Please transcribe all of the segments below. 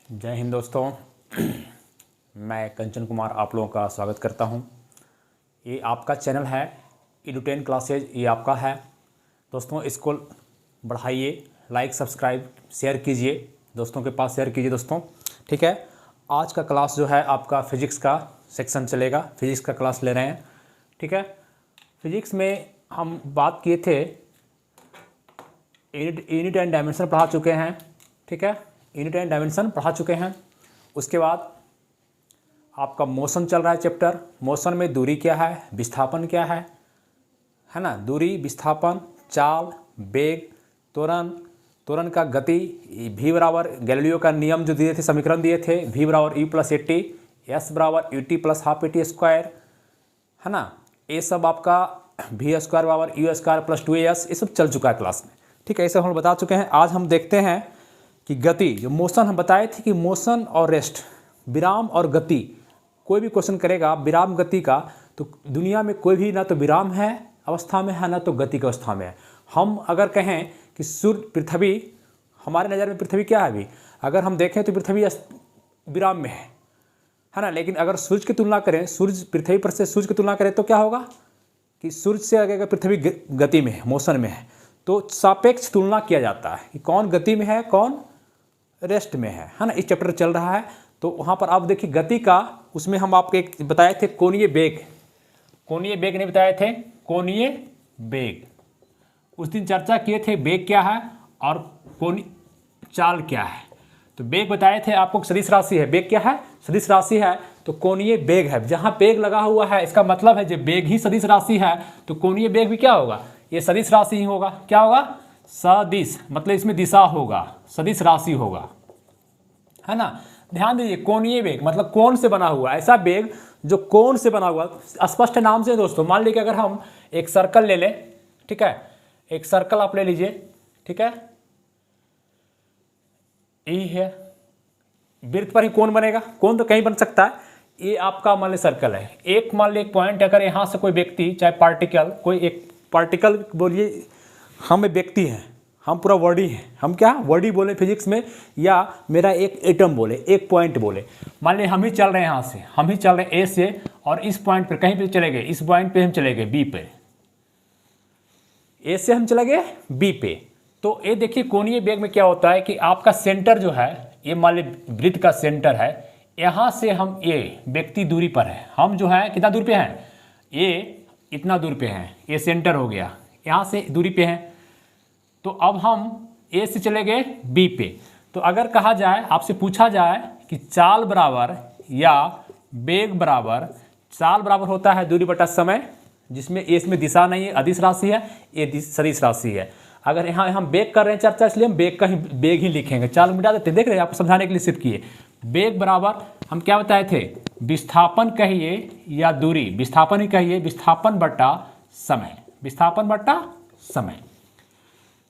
जय हिंद दोस्तों। मैं कंचन कुमार आप लोगों का स्वागत करता हूं। ये आपका चैनल है एडुटेन क्लासेज, ये आपका है दोस्तों। इसको बढ़ाइए, लाइक सब्सक्राइब शेयर कीजिए, दोस्तों के पास शेयर कीजिए दोस्तों। ठीक है, आज का क्लास जो है आपका फिजिक्स का सेक्शन चलेगा, फिजिक्स का क्लास ले रहे हैं। ठीक है, फिजिक्स में हम बात किए थे, यूनिट एंड डायमेंशन पढ़ा चुके हैं। ठीक है, यूनिट एंड डायमेंशन पढ़ा चुके हैं। उसके बाद आपका मोशन चल रहा है चैप्टर। मोशन में दूरी क्या है, विस्थापन क्या है ना। दूरी, विस्थापन, चाल, वेग, त्वरण का गति, v बराबर गैलीलियो का नियम जो दिए थे, समीकरण दिए थे, v बराबर u प्लस एटी, एस बराबर U T plus half eighty square, है ना। ये सब आपका v स्क्वायर बराबर यू स्क्वायर प्लस 2as, ये सब चल चुका है क्लास में। ठीक है, ये सब हम बता चुके हैं। आज हम देखते हैं कि गति, जो मोशन हम बताए थे कि मोशन और रेस्ट, विराम और गति, कोई भी क्वेश्चन करेगा विराम गति का, तो दुनिया में कोई भी ना तो विराम है अवस्था में है, ना तो गति की अवस्था में है। हम अगर कहें कि सूर्य, पृथ्वी, हमारे नज़र में पृथ्वी क्या है अभी, अगर हम देखें तो पृथ्वी विराम में है ना। लेकिन अगर सूर्य की तुलना करें, सूर्य पृथ्वी पर से सूर्य की तुलना करें तो क्या होगा कि सूर्य से अगर पृथ्वी गति में है, मोशन में है, तो सापेक्ष तुलना किया जाता है कि कौन गति में है कौन रेस्ट में है ना। इस चैप्टर चल रहा है, तो वहाँ पर आप देखिए गति का, उसमें हम आपको एक बताए थे कोणीय वेग, कोणीय वेग नहीं बताए थे, कोणीय वेग उस दिन चर्चा किए थे। वेग क्या है और कोणीय चाल क्या है। तो वेग बताए थे आपको, सदिश राशि है। वेग क्या है, सदिश राशि है, तो कोणीय वेग है। जहाँ वेग लगा हुआ है इसका मतलब है जब वेग ही सदिश राशि है तो कोणीय वेग भी क्या होगा, ये सदिश राशि ही होगा। क्या होगा, सदिश, मतलब इसमें दिशा होगा, सदिश राशि होगा, है ना। ध्यान दीजिए, कोणीय वेग मतलब कोण से बना हुआ, ऐसा वेग जो कोण से बना हुआ। स्पष्ट नाम से दोस्तों, मान लीजिए अगर हम एक सर्कल ले लें, ठीक है, एक सर्कल आप ले लीजिए, ठीक है, यही है, वृत्त पर ही कोण बनेगा, कोण तो कहीं बन सकता है। ये आपका मान लीजिए सर्कल है, एक मान लीजिए एक पॉइंट, अगर यहाँ से कोई व्यक्ति, चाहे पार्टिकल, कोई एक पार्टिकल बोलिए, हम एक व्यक्ति हैं, हम पूरा बॉडी हैं, हम क्या बॉडी बोले फिजिक्स में, या मेरा एक एटम बोले, एक पॉइंट बोले। मान लीजिए हम ही चल रहे हैं, यहाँ से हम ही चल रहे हैं ए से, और इस पॉइंट पर कहीं पे चले गए, इस पॉइंट पे हम चले गए बी पे, ए से हम चले गए बी पे। तो ये देखिए कोणीय वेग में क्या होता है कि आपका सेंटर जो है, ये मान लीजिए वृत्त का सेंटर है, यहाँ से हम ये व्यक्ति दूरी पर है, हम जो है कितना दूर पे हैं, ये इतना दूर पे हैं, ये सेंटर हो गया, यहाँ से दूरी पे हैं। तो अब हम ए से चले गए बी पे। तो अगर कहा जाए, आपसे पूछा जाए कि चाल बराबर या वेग बराबर, चाल बराबर होता है दूरी बटा समय, जिसमें ए इसमें दिशा नहीं है, अदिश राशि है, ये सदिश राशि है। अगर यहाँ हम वेग कर रहे हैं चर्चा, इसलिए हम वेग का ही वेग ही लिखेंगे, चाल मिटा देते हैं। देख रहे हैं, आपको समझाने के लिए सिर्फ किए। वेग बराबर हम क्या बताए थे, विस्थापन कहिए या दूरी, विस्थापन ही कहिए, विस्थापन बटा समय, विस्थापन बटा समय,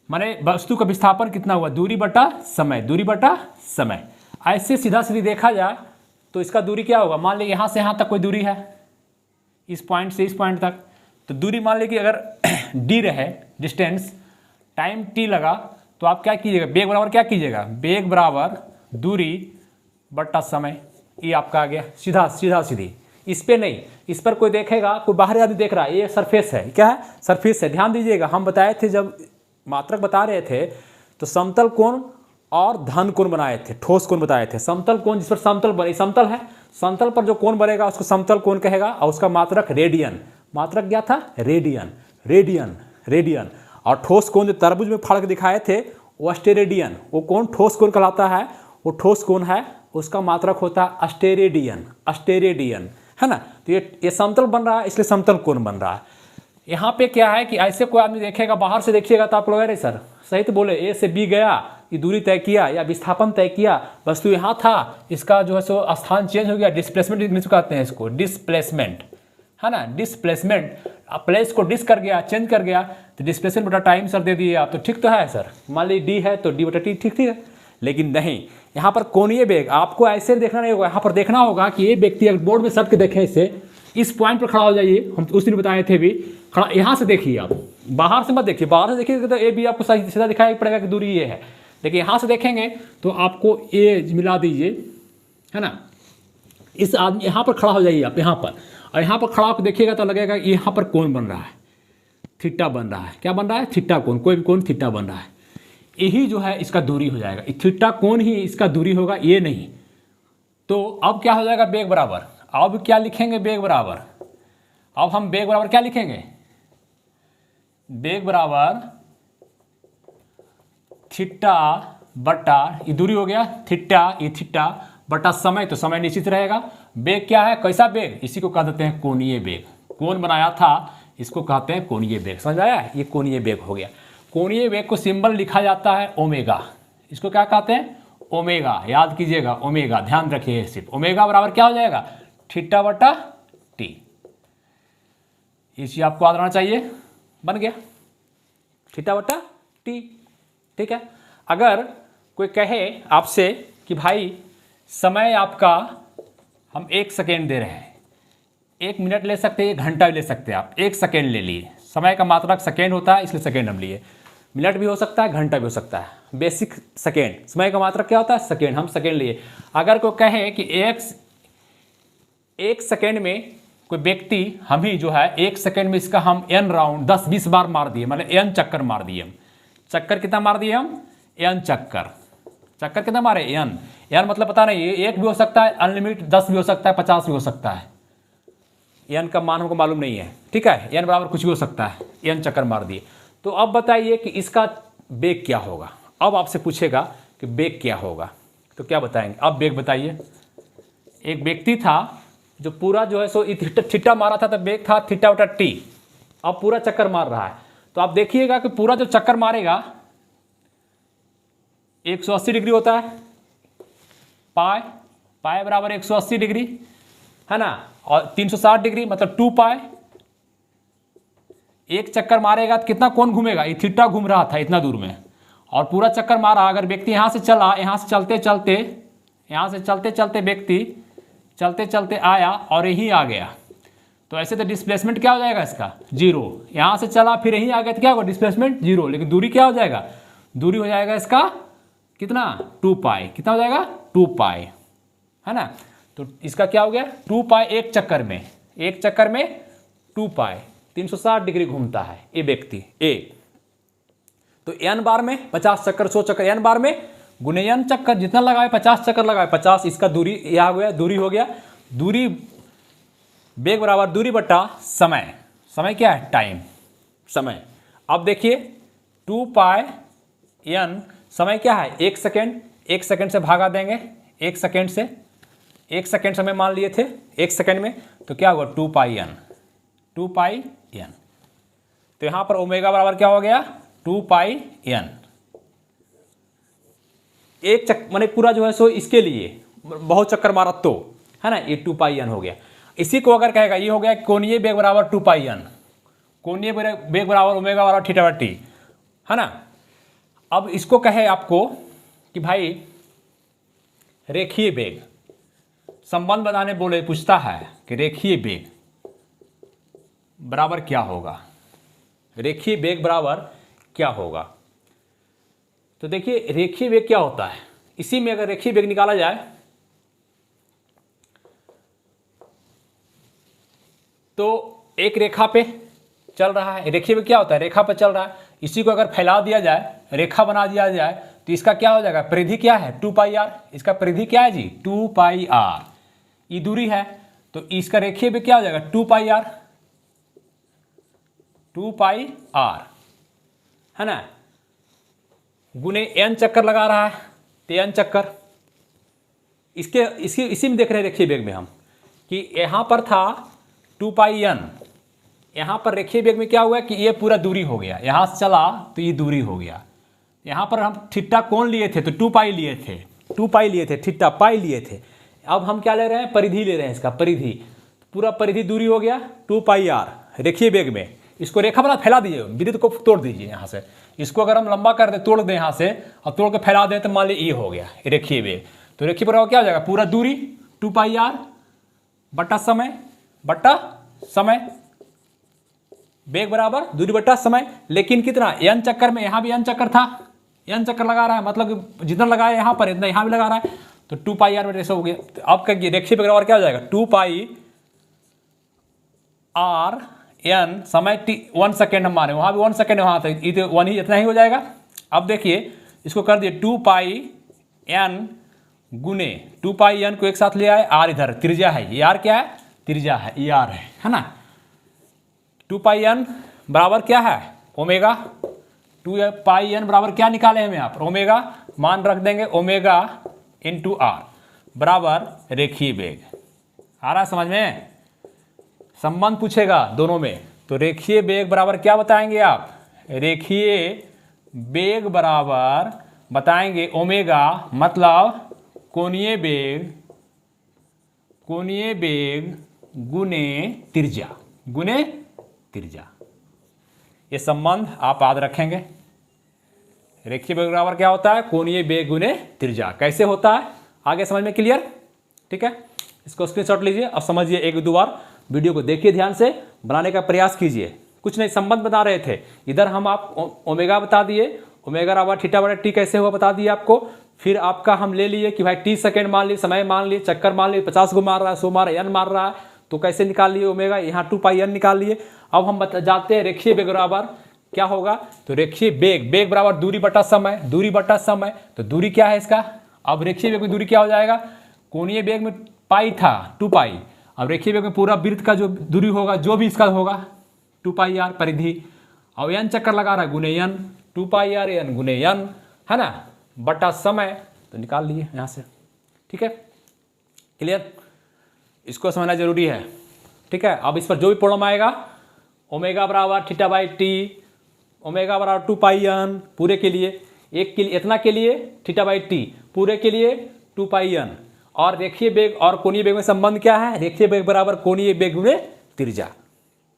माने वस्तु का विस्थापन कितना हुआ, दूरी बटा समय, दूरी बटा समय। ऐसे सीधा सीधी देखा जाए तो इसका दूरी क्या होगा, मान लीजिए यहाँ से यहाँ तक कोई दूरी है, इस पॉइंट से इस पॉइंट तक, तो दूरी मान लीजिए अगर d रहे, डिस्टेंस, टाइम t लगा, तो आप क्या कीजिएगा, वेग बराबर क्या कीजिएगा, वेग बराबर दूरी बटा समय। ये आपका आ गया सीधा सीधा सीधी। इस पे नहीं, इस पर कोई देखेगा, कोई बाहरी आदमी देख रहा है, ये सरफेस है, क्या है, सरफेस है। ध्यान दीजिएगा, हम बताए थे जब मात्रक बता रहे थे तो समतल कोण और धन कोण बनाए थे, ठोस कोण बताए थे। समतल कोण जिस पर समतल बने, समतल है, समतल पर जो कोण बनेगा उसको समतल कोण कहेगा, और उसका मात्रक रेडियन, मात्रक क्या था, रेडियन, रेडियन, रेडियन। और ठोस कोण जो तरबूज में फाड़ के दिखाए थे वो अस्टेरेडियन, वो कोण ठोस कोण कहलाता है, वो ठोस कोण है, उसका मात्रक होता है अस्टेरेडियन, अस्टेरेडियन, है ना। तो ये समतल बन रहा है, इसलिए समतल कोण बन रहा है। यहाँ पे क्या है कि ऐसे कोई आदमी देखेगा, बाहर से देखिएगा तो आप लोग अरे सर सही तो बोले, ए से बी गया, ये दूरी तय किया या विस्थापन तय किया, वस्तु यहाँ था, इसका जो है सो स्थान चेंज हो गया, डिस्प्लेसमेंट इंग्लिश में कहते हैं इसको, डिस्प्लेसमेंट, है ना, डिस्प्लेसमेंट। प्लेस को डिस कर गया, चेंज कर गया, तो डिस्प्लेसमेंट बटा टाइम सर दे दिए आप, तो ठीक तो है सर। मान लीजिए डी है तो डी बटा टी, ठीक है। लेकिन नहीं, यहाँ पर कोणीय वेग आपको ऐसे देखना नहीं होगा, यहाँ पर देखना होगा कि ये व्यक्ति अगर बोर्ड में सब के देखें, इसे इस पॉइंट पर खड़ा हो जाइए, हम उस दिन बताए थे भी, खड़ा यहाँ से देखिए आप, बाहर से मत देखिए, बाहर से देखिए तो ये भी आपको सीधा दिखाई पड़ेगा कि दूरी ये है। लेकिन यहाँ से देखेंगे तो आपको ए मिला दीजिए, है ना। इस आदमी यहाँ पर खड़ा हो जाइए आप, यहाँ पर, और यहाँ पर खड़ा होकर देखिएगा तो लगेगा यहाँ पर कौन बन रहा है, थीटा बन रहा है। क्या बन रहा है? थीटा कोण, कोई भी कोण थीटा बन रहा है। यही जो है इसका दूरी हो जाएगा, थीटा कोण ही इसका दूरी होगा, ये नहीं। तो अब क्या हो जाएगा? बेग बराबर, अब क्या लिखेंगे? बेग बराबर, अब हम बेग बराबर क्या लिखेंगे? बेग बराबर थीटा बटा, ये दूरी हो गया थीटा, ये थीटा बटा समय, तो समय निश्चित रहेगा। बेग क्या है? कैसा बेग? इसी को कह देते हैं कोणीय बेग। कौन बनाया था? इसको कहते हैं कोणीय बेग। समझ आया? ये कोणीय बेग हो गया। कोणीय बेग को सिंबल लिखा जाता है ओमेगा। इसको क्या कहते हैं? ओमेगा। याद कीजिएगा, ओमेगा, ध्यान रखिए सिर्फ। ओमेगा बराबर क्या हो जाएगा? थीटा बटा टी। ये चीज आपको याद रहना चाहिए। बन गया थीटा बटा टी। ठीक है। अगर कोई कहे आपसे कि भाई समय आपका हम 1 सेकेंड दे रहे हैं, 1 मिनट ले सकते हैं, 1 घंटा भी ले सकते हैं, आप 1 सेकेंड ले लिए। समय का मात्रक सेकेंड होता है, इसलिए सेकेंड हम लिए। मिनट भी हो सकता है, घंटा भी हो सकता है। बेसिक सेकेंड, समय का मात्रक क्या होता है? सेकेंड, हम सेकेंड लिए। अगर कोई कहे कि एक सेकेंड में कोई व्यक्ति, हम ही जो है 1 सेकेंड में इसका हम n राउंड 10-20 बार मार दिए, मतलब n चक्कर मार दिए हम। चक्कर कितना मार दिए हम? n चक्कर। चक्कर कितना मारे? n मतलब पता नहीं, ये 1 भी हो सकता है, अनलिमिटेड 10 भी हो सकता है, 50 भी हो सकता है। n का मान हमको मालूम नहीं है, ठीक है। n बराबर कुछ भी हो सकता है, n चक्कर मार दिए। तो अब बताइए कि इसका बेग क्या होगा। अब आपसे पूछेगा कि बेग क्या होगा, तो क्या बताएंगे? अब बेग बताइए। एक व्यक्ति था जो पूरा जो है सो थीटा मारा था, तो बेग था थीटा बटा टी। अब पूरा चक्कर मार रहा है, तो आप देखिएगा कि पूरा जो चक्कर मारेगा 180 डिग्री होता है। पाई, पाई बराबर 180 डिग्री, है ना, और 360 डिग्री मतलब 2 पाई। एक चक्कर मारेगा तो कितना कोण घूमेगा? ये थीटा घूम रहा था इतना दूर में, और पूरा चक्कर मारा। अगर व्यक्ति यहाँ से चला, यहाँ से चलते चलते, यहाँ से चलते चलते व्यक्ति चलते चलते आया और यहीं आ गया, तो ऐसे तो डिस्प्लेसमेंट क्या हो जाएगा इसका? 0। यहाँ से चला फिर यहीं आ गया तो क्या होगा? डिस्प्लेसमेंट 0। लेकिन दूरी क्या हो जाएगा? दूरी हो जाएगा इसका कितना? 2 पाई। कितना हो जाएगा? 2 पाई, है ना। तो इसका क्या हो गया? 2 पाई एक चक्कर में, एक चक्कर में 2 पाई, 360 डिग्री घूमता है ये व्यक्ति ए। तो n बार में 50 चक्कर, 100 चक्कर, n बार में गुने n चक्कर, जितना लगाए 50 चक्कर लगाए 50, इसका दूरी यह हो गया, दूरी हो गया। दूरी, बेग बराबर दूरी बटा समय। समय क्या है? टाइम, समय। अब देखिए 2 पाई n, समय क्या है? 1 सेकेंड। 1 सेकेंड से भागा देंगे, 1 सेकेंड से, 1 सेकेंड समय मान लिए थे 1 सेकेंड में, तो क्या होगा? 2 पाई n, 2 पाई n। तो यहां पर ओमेगा बराबर क्या हो गया? 2 पाई n। एक चक्कर माने पूरा जो है सो इसके लिए बहुत चक्कर मारा तो, है ना, ये 2 पाई n हो गया। इसी को अगर कहेगा, ये हो गया कोणीय बेग बराबर 2 पाई n, कोणीय बेग बराबर ओमेगा बराबर थीटा बटा टी, है ना। अब इसको कहे आपको कि भाई रेखीय बेग, संबंध बनाने बोले, पूछता है कि रेखीय बेग बराबर क्या होगा? रेखीय बेग बराबर क्या होगा? तो देखिए रेखीय बेग क्या होता है। इसी में अगर रेखीय बेग निकाला जाए तो एक रेखा पे चल रहा है। रेखीय बेग क्या होता है? रेखा पे चल रहा है। इसी को अगर फैला दिया जाए, रेखा बना दिया जाए, तो इसका क्या हो जाएगा? परिधि क्या है? 2 पाई आर। इसका परिधि क्या है जी? 2 पाई आर। ये दूरी है, तो इसका रेखीय बेग क्या हो जाएगा? 2 पाई आर, 2 पाई आर, है ना, गुने n चक्कर लगा रहा है, तो n चक्कर। इसी में देख रहे हैं रेखीय बेग में हम कि यहाँ पर था 2 पाई n, यहाँ पर रेखीय बेग में क्या हुआ कि ये पूरा दूरी हो गया, यहाँ से चला तो ये दूरी हो गया। यहाँ पर हम थीटा कोण लिए थे तो 2 पाई लिए थे, 2 पाई लिए थे, थीटा पाई लिए थे। अब हम क्या ले रहे हैं? परिधि ले रहे हैं, इसका परिधि, पूरा परिधि दूरी हो गया 2 पाई आर रेखीय बेग में। इसको रेखा बना फैला दीजिए, विद्युत को तोड़ दीजिए यहाँ से। इसको अगर हम लंबा कर दे, तोड़ दें यहाँ से और तोड़ के फैला दें, तो मान लीजिए ये हो गया रेखीय बेग। तो रेखीय बराबर क्या हो जाएगा? पूरा दूरी 2 पाई आर बटा समय, बटा समय। बेग बराबर दूरी बटा समय, लेकिन कितना? n चक्कर में, यहाँ भी n चक्कर था, n चक्कर लगा रहा है, मतलब कि जितना लगाया यहाँ पर इतना यहाँ भी लगा रहा है, तो 2 पाई r रेशो हो गया। तो अब क्या रेखीय वेग बराबर क्या हो जाएगा, 2 पाई r n समय t 1 सेकेंड हम माने, वहाँ भी 1 सेकेंड, वहाँ तक ये 1 ही, इतना ही हो जाएगा। अब देखिए इसको कर दिए 2 पाई n गुने 2 पाई n को एक साथ ले आए, r इधर त्रिज्या है, ये r क्या है, त्रिज्या है, ये r है ना। 2 पाई n बराबर क्या है, ओमेगा। 2 पाई n बराबर क्या निकाले हम यहाँ पर, ओमेगा, मान रख देंगे ओमेगा इंटू r बराबर रेखीय वेग। आ रहा है समझ में, संबंध पूछेगा दोनों में, तो रेखीय वेग बराबर क्या बताएंगे आप, रेखीय वेग बराबर बताएंगे ओमेगा, मतलब कोणीय वेग गुने त्रिज्या, गुने त्रिज्या। ये संबंध आप याद रखेंगे। रेखीय वेग बराबर क्या होता है, कोणीय वेग गुने त्रिज्या। कैसे होता है आगे समझ में क्लियर, ठीक है। इसको स्क्रीनशॉट लीजिए, अब समझिए, एक दो बार वीडियो को देखिए, ध्यान से बनाने का प्रयास कीजिए। कुछ नहीं, संबंध बता रहे थे, इधर हम आप ओमेगा बता दिए, ओमेगा बराबर थीटा बटा टी कैसे हुआ बता दिया आपको। फिर आपका हम ले लिए कि भाई टी सेकेंड मान लिए, समय मान लिए, चक्कर मान लिए, 50 को मार रहा है, 100 मार रहा है, n मार रहा है, तो कैसे निकाल लिए ओमेगा, यहाँ 2 पाई n निकाल लिए। अब हम जाते हैं रेखीय वेग बराबर क्या होगा, तो रेखीय वेग, वेग बराबर दूरी बटा समय, दूरी बटा समय, तो दूरी क्या है इसका, अब रेखीय वेग में दूरी क्या हो जाएगा, कोणीय वेग में पाई था 2 पाई, अब रेखीय वेग में पूरा वृत्त का जो दूरी होगा, जो भी इसका होगा 2 पाई r परिधि, अब n चक्कर लगा रहा है गुने n, 2 पाई r n गुने n, है ना, बटा समय, तो निकाल लिए यहाँ से, ठीक है, क्लियर। इसको समझना जरूरी है, ठीक है। अब इस पर जो भी प्रॉब्लम आएगा, ओमेगा बराबर थीटा बाई टी, ओमेगा बराबर 2 पाई n पूरे के लिए, एक के लिए, इतना के लिए थीटा बाई टी, पूरे के लिए 2 पाई n, और रेखीय वेग और कोणीय वेग में संबंध क्या है, रेखीय वेग बराबर कोणीय वेग में त्रिज्या।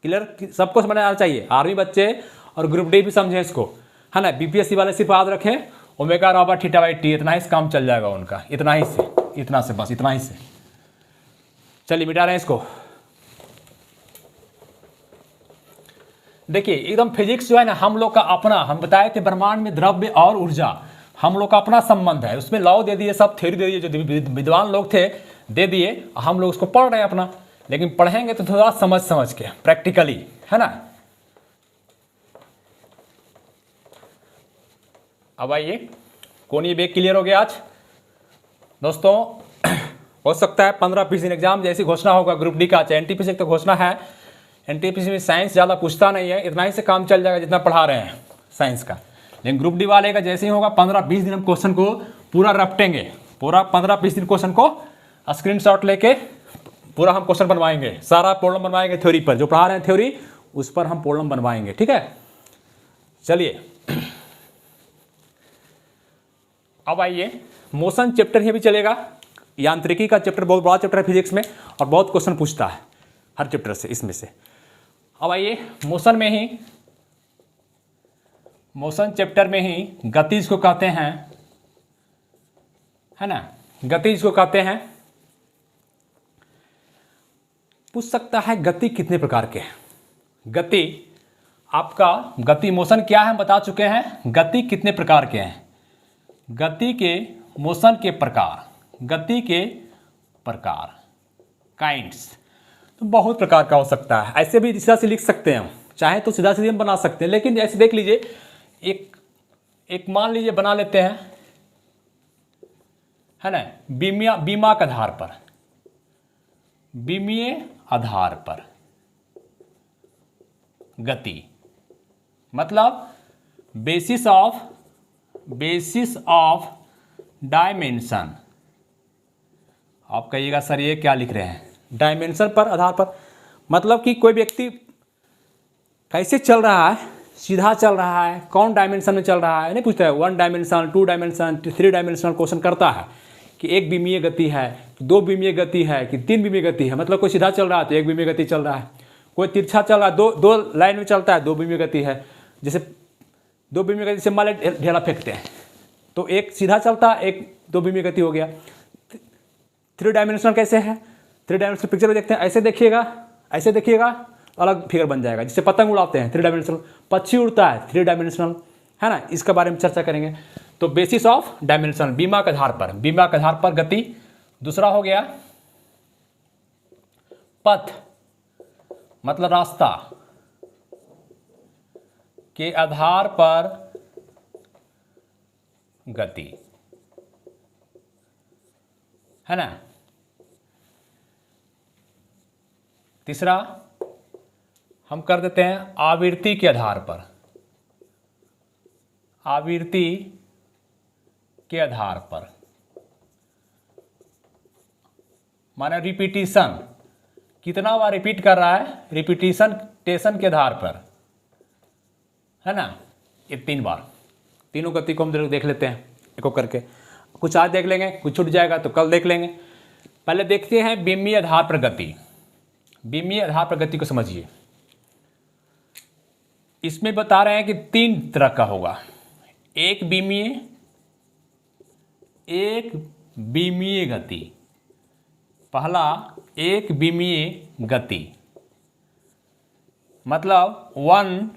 क्लियर, सबको समझ आना चाहिए, आर्मी बच्चे और ग्रुप डी भी समझें इसको, है ना। बीपीएससी वाले सिर्फ याद रखें ओमेगा बराबर थीटा बाई टी, इतना ही काम चल जाएगा उनका, इतना ही से, इतना से, बस इतना ही से। चलिए मिटा रहे हैं इसको। देखिए एकदम फिजिक्स जो है ना हम लोग का अपना, हम बताए थे ब्रह्मांड में द्रव्य और ऊर्जा हम लोग का अपना संबंध है, उसमें लॉ दे दिए, सब थ्योरी दे दिए, जो विद्वान लोग थे दे दिए, हम लोग उसको पढ़ रहे हैं अपना, लेकिन पढ़ेंगे तो थोड़ा समझ के प्रैक्टिकली, है ना। अब आइए, कोणीय वेग क्लियर हो गया आज दोस्तों। हो सकता है 15-20 दिन एग्जाम जैसी घोषणा होगा ग्रुप डी का, चाहे एनटीपीसी तो घोषणा है, एनटीपीसी में साइंस ज़्यादा पूछता नहीं है, इतना ही से काम चल जाएगा जितना पढ़ा रहे हैं साइंस का। लेकिन ग्रुप डी वाले का जैसे ही होगा 15-20 दिन हम क्वेश्चन को पूरा रपटेंगे, पूरा 15-20 दिन क्वेश्चन को स्क्रीनशॉट लेके पूरा हम क्वेश्चन बनवाएंगे, सारा प्रॉब्लम बनवाएंगे थ्योरी पर, जो पढ़ा रहे हैं थ्योरी उस पर हम प्रॉब्लम बनवाएंगे, ठीक है। चलिए अब आइए, मोशन चैप्टर ही भी चलेगा, यांत्रिकी का चैप्टर बहुत बड़ा चैप्टर है फिजिक्स में, और बहुत क्वेश्चन पूछता है हर चैप्टर से, इसमें से। अब आइए मोशन में ही, मोशन चैप्टर में ही गतिज को कहते हैं, है ना, गतिज को कहते हैं। पूछ सकता है गति कितने प्रकार के हैं, गति आपका, गति मोशन क्या है हम बता चुके हैं, गति कितने प्रकार के हैं, गति के मोशन के प्रकार, गति के प्रकार काइंड्स, तो बहुत प्रकार का हो सकता है, ऐसे भी सीधा से लिख सकते हैं हम, चाहे तो सीधा सीधे हम बना सकते हैं, लेकिन ऐसे देख लीजिए, एक मान लीजिए बना लेते हैं, है ना, बीमाक आधार पर, बीमीय आधार पर गति, मतलब बेसिस ऑफ डायमेंशन। आप कहिएगा सर ये क्या लिख रहे हैं, डायमेंशन पर, आधार पर, मतलब कि कोई व्यक्ति कैसे चल रहा है, सीधा चल रहा है, कौन डायमेंशन में चल रहा है, नहीं पूछता है, 1 डायमेंशन, 2 डायमेंशन, 3 डायमेंशनल क्वेश्चन करता है कि 1 बीमीय गति है, 2 बीमीय गति है कि 3 बीमीय गति है, मतलब कोई सीधा चल रहा है तो 1 बीमीय गति चल रहा है, कोई तिरछा चल रहा है, दो लाइन में चलता है, 2 बीमीय गति है। जैसे 2 बीमीय गति से मान लें ढेला फेंकते हैं, तो एक सीधा चलता है, एक 2 बीमीय गति हो गया। 3 डायमेंशनल कैसे है, 3 डायमेंशनल पिक्चर में देखते हैं, ऐसे देखिएगा अलग फिगर बन जाएगा, जिससे पतंग उड़ाते हैं 3 डायमेंशनल, पक्षी उड़ता है 3 डायमेंशनल, है ना, इसके बारे में चर्चा करेंगे। तो बेसिस ऑफ डायमेंशन, बीमा के आधार पर, बीमा के आधार पर गति। दूसरा हो गया पथ, मतलब रास्ता के आधार पर गति, है ना। तीसरा हम कर देते हैं आवृत्ति के आधार पर, आवृत्ति के आधार पर, माने रिपीटिशन, कितना बार रिपीट कर रहा है, रिपीटिशन टेशन के आधार पर, है ना। ये 3 बार, तीनों गति को हम देख लेते हैं एक एक करके। कुछ आज देख लेंगे, कुछ छूट जाएगा तो कल देख लेंगे। पहले देखते हैं बीमीय आधार पर गति। बीमीय आधार पर गति को समझिए। इसमें बता रहे हैं कि 3 तरह का होगा, एक बीमीय गति। पहला एक बीमीय गति, मतलब 1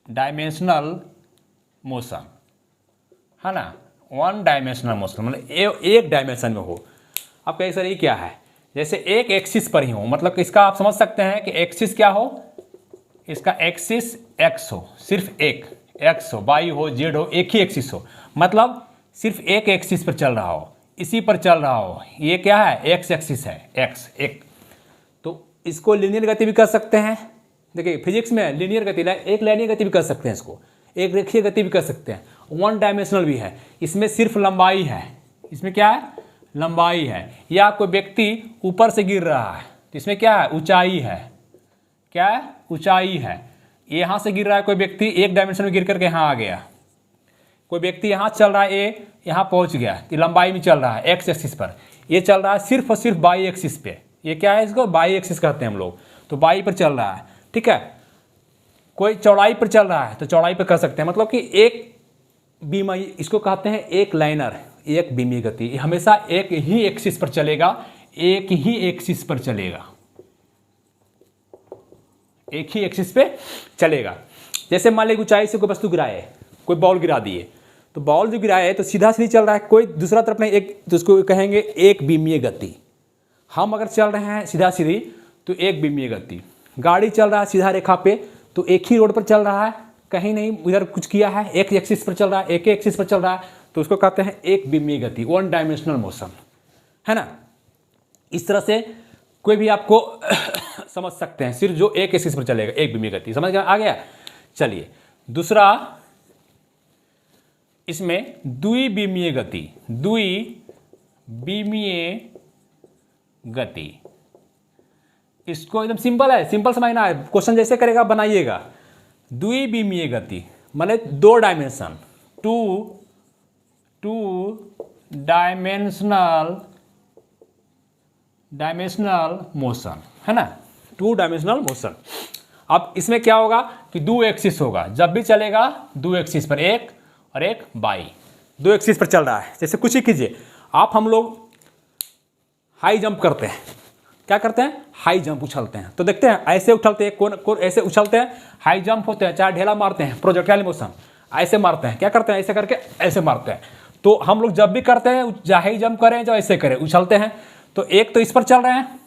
डायमेंशनल मोशन, है ना। 1 डायमेंशनल मोशन मतलब एक डायमेंशन में हो। अब कई सारी क्या है, जैसे एक एक्सिस पर ही हो, मतलब कि इसका आप समझ सकते हैं कि एक्सिस क्या हो, इसका एक्सिस एक्स हो, सिर्फ एक एक्स हो, वाई हो, जेड हो, एक ही एक्सिस हो, मतलब सिर्फ एक एक्सिस पर चल रहा हो, इसी पर चल रहा हो। ये क्या है, एक्स एक्सिस है, एक्स एक। तो इसको लीनियर गति भी कर सकते हैं। देखिए फिजिक्स में लीनियर गति, एक लाइनीय गति भी कर सकते हैं, इसको एक रेखीय गति भी कर सकते हैं, 1 डायमेंशनल भी है। इसमें सिर्फ लंबाई है, इसमें क्या है, लंबाई है। या कोई व्यक्ति ऊपर से गिर रहा है तो इसमें क्या है, ऊंचाई है, क्या है, ऊंचाई है। यहाँ से गिर रहा है कोई व्यक्ति, एक डायमेंशन में गिर करके यहाँ आ गया। कोई व्यक्ति यहाँ चल रहा है, ए यहाँ पहुँच गया, ये लंबाई में चल रहा है एक्स एक्सिस पर, ये चल रहा है सिर्फ और सिर्फ वाई एक्सिस पे। ये क्या है, इसको वाई एक्सिस कहते हैं हम लोग, तो वाई पर चल रहा है, ठीक है। कोई चौड़ाई पर चल रहा है तो चौड़ाई पर कर सकते हैं, मतलब कि एक बीमा, इसको कहते हैं एक लाइनर, एक बीमीय गति। हमेशा एक ही एक्सिस पर चलेगा, एक ही एक्सिस पर चलेगा, एक ही एक्सिस पे चलेगा। जैसे मान लीजिए ऊंचाई से कोई वस्तु गिराए, कोई बॉल गिरा दिए, तो बॉल जो गिराए तो सीधा सीधी चल रहा है, कोई दूसरा तरफ नहीं, एक तो उसको कहेंगे एक बीमीय गति। हम अगर चल रहे हैं सीधा सीधी तो एक बीमीय गति। गाड़ी चल रहा है सीधा रेखा पे तो एक ही रोड पर चल रहा है, कहीं नहीं इधर कुछ किया है, एक एक्सिस पर चल रहा है, एक एक्सिस पर चल रहा है, तो उसको कहते हैं एक बीमीय गति, 1 डायमेंशनल मोशन, है ना। इस तरह से कोई भी आपको समझ सकते हैं, सिर्फ जो एक एक्सिस पर चलेगा, एक बीमीय गति, समझ आ गया। चलिए दूसरा, इसमें द्विबीमीय गति, द्विबीमीय गति, इसको एकदम सिंपल है, सिंपल समझना है, क्वेश्चन जैसे करेगा बनाइएगा। द्विबीमीय गति माने 2 डायमेंशन, टू डायमेंशनल मोशन, है ना, 2 डायमेंशनल मोशन। अब इसमें क्या होगा कि 2 एक्सिस होगा, जब भी चलेगा 2 एक्सिस पर, एक और एक बाई, 2 एक्सिस पर चल रहा है। जैसे कुछ ही कीजिए आप, हम लोग हाई जंप करते हैं, क्या करते हैं, हाई जंप उछलते हैं, तो देखते हैं ऐसे उछलते हैं, कौन ऐसे उछलते हैं, हाई जंप होते हैं, चाहे ढेला मारते हैं, प्रोजेक्टाइल मोशन ऐसे मारते हैं, क्या करते हैं, ऐसे करके ऐसे मारते हैं। तो हम लोग जब भी करते हैं, चाहे हाई जंप करें चाहे ऐसे करें, उछलते हैं, तो एक तो इस पर चल रहे हैं,